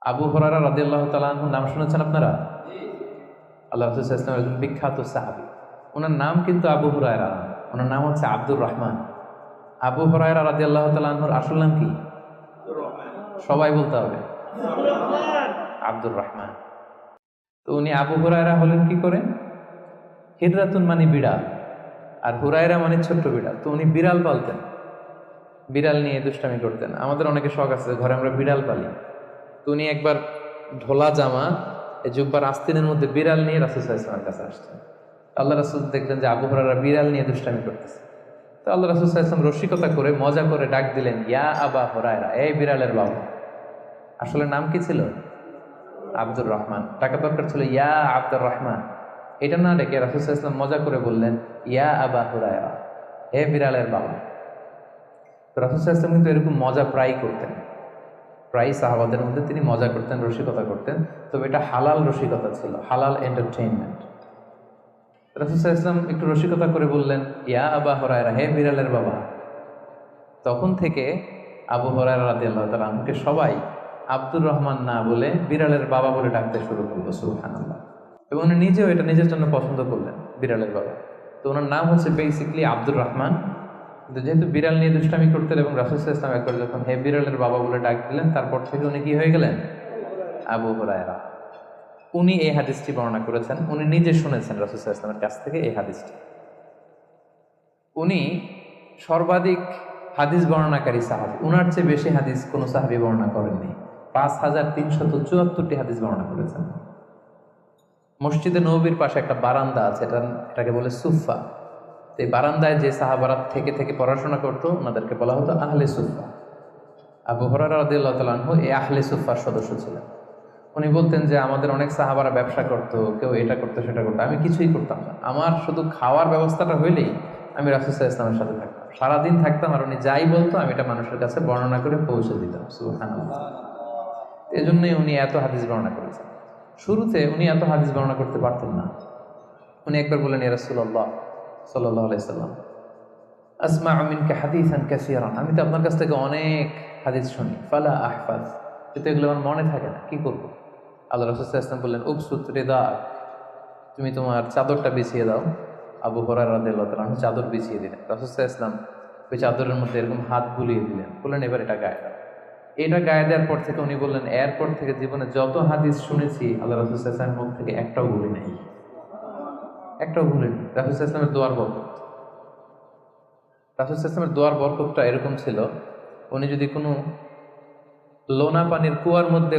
আবু হুরায়রা রাদিয়াল্লাহু তাআলা আনহুর নাম শুনেছেন আপনারা? আল্লাহ রাসূল সাল্লাল্লাহু আলাইহি ওয়াসাল্লাম একজন বিখ্যাত সাহাবী। ওনার নাম কিন্তু আবু হুরায়রা না, ওনার নাম হচ্ছে আব্দুর রহমান। আবু হুরায়রা রাদিয়াল্লাহু তাআলা আনহুর আসল নাম কি? সবাই বলতে হবে, আব্দুর রহমান। তো উনি আবু হুরায়রা হলেন কি করে? হিররাতুন মানে বিড়াল, আর হুরায়রা মানে ছোট্ট বিড়াল। তো উনি বিড়াল পালতেন, বিড়াল নিয়ে দুষ্টামি করতেন। আমাদের অনেকে শখ আছে, ঘরে আমরা বিড়াল পালি। তো উনি একবার ঢোলা জামা, এই জুব্বার আস্তিনের মধ্যে বিড়াল নিয়ে রাসূল সাল্লাল্লাহু আলাইহি ওয়াসাল্লামের কাছে আসছেন। আল্লাহ রাসূল দেখলেন যে আবু হুরায়রা বিড়াল নিয়ে দুষ্টামি করতেছে। তো আল্লাহ রাসূল সাল্লাল্লাহু আলাইহি ওয়াসাল্লাম রসিকতা করে মজা করে ডাক দিলেন, ইয়া আবা হুরায়রা, এই বিড়ালের বাবা। আসলে নাম কি ছিল? আব্দুর রহমান। টাকা দরকার ছিল ইয়া আব্দুর রহমান। এটা না ডেকে রাসূল সাল্লাল্লাহু আলাইহি ওয়াসাল্লাম মজা করে বললেন, ইয়া আবা হুরায়রা, হে বিড়ালের বাবা। তো রাসূল সাল্লাল্লাহু আলাইহি ওয়াসাল্লাম কিন্তু এরকম মজা প্রায় করতেন, প্রায় সাহাবাদের মধ্যে তিনি মজা করতেন, রসিকতা করতেন। তবে এটা হালাল রসিকতা ছিল, হালাল এন্টারটেইনমেন্ট। রাসূল সাল্লাল্লাহু আলাইহি ওয়াসাল্লাম একটু রসিকতা করে বললেন, ইয়া আবা হুরায়রা, হে বিড়ালের বাবা। তখন থেকে আবু হুরায়রা রাদিয়াল্লাহু তাআলা আনহুকে সবাই আব্দুর রহমান না বলে বিড়ালের বাবা বলে ডাকতে শুরু করলো, সুবহানাল্লাহ। এবং উনি নিজেও এটা নিজের জন্য পছন্দ করলেন, বিড়ালের বাবা। তো ওনার নাম হচ্ছে বেসিক্যালি আব্দুর রহমান, কিন্তু যেহেতু বিড়াল নিয়ে দুষ্টামি করতেন এবং রাসূল সাল্লাল্লাহু আলাইহি ওয়াসাল্লাম একবার যখন হে বিড়ালের বাবা বলে ডাক দিলেন, তারপর থেকে উনি কি হয়ে গেলেন? আবু হুরায়রা। উনি এই হাদিসটি বর্ণনা করেছেন, উনি নিজে শুনেছেন রাসূল সাল্লাল্লাহু আলাইহি ওয়াসাল্লামের কাছ থেকে এই হাদিসটি। উনি সর্বাধিক হাদিস বর্ণনাকারী সাহাবী, উনার চেয়ে বেশি হাদিস কোনো সাহাবী বর্ণনা করেননি। 5374টি হাদিস বর্ণনা করেছেন। মসজিদে নববীর পাশে একটা বারান্দা আছে, এটাকে বলে সুফা। এই বারান্দায় যে সাহাবারা থেকে থেকে পড়াশোনা করতো ওনাদেরকে বলা হতো আহলে সুফা। আবু হুরায়রা রাদিয়াল্লাহু তাআলা আনহু এই আহলে সুফার সদস্য ছিলেন। উনি বলতেন যে আমাদের অনেক সাহাবারা ব্যবসা করতো, কেউ এটা করতো সেটা করতো, আমি কিছুই করতাম না। আমার শুধু খাওয়ার ব্যবস্থাটা হইলেই আমি রাসূল সাল্লাল্লাহু আলাইহি ওয়াসাল্লামের সাথে থাকতাম, সারাদিন থাকতাম, আর উনি যাই বলতো আমি এটা মানুষের কাছে বর্ণনা করে পৌঁছে দিতাম, সুবহানাল্লাহ। এজন্যই উনি এত হাদিস বর্ণনা করেছেন। শুরুতে উনি এত হাদিস বর্ণনা করতে পারতেন না। উনি একবার বললেন, ইয়া রাসূলুল্লাহ সাল্লাল্লাহু আলাইহি সাল্লাম, আসমা'ু মিনকা হাদিসান কাসীরান, আমি তো আপনার কাছ থেকে অনেক হাদিস শুনি, ফালা আহফাজ, কিন্তু এগুলো আমার মনে থাকে না, কি করব? আল্লাহ রাসূল সাল্লাল্লাহু আলাইহি ওয়াসাল্লাম বললেন, উবসুত রিদাক, তুমি তোমার চাদরটা বিছিয়ে দাও। আবু হুরায়রা রাদিয়াল্লাহু তাআলা আনহু চাদর বিছিয়ে দিলেন। রাসূল সাল্লাল্লাহু আলাইহি ওয়াসাল্লাম ওই চাদরের মধ্যে এরকম হাত বুলিয়ে দিলেন, বললেন এবার এটা গায়ে দাও। এটা গায়ে দেওয়ার পর থেকে উনি বললেন, এরপর থেকে জীবনে যত হাদিস শুনেছি আল্লাহ রাসূল সাল্লাল্লাহু আলাইহি ওয়াসাল্লামের মুখ থেকে একটাও ভুলি নাই, একটাও ভুলিনি। রাসূল সাল্লাল্লাহু আলাইহি ওয়াসাল্লামের দোয়ার বরকত, রাসূল সাল্লাল্লাহু আলাইহি ওয়াসাল্লামের দোয়ার বরকতটা এরকম ছিল, উনি যদি কোনো লোনা পানির কুয়ার মধ্যে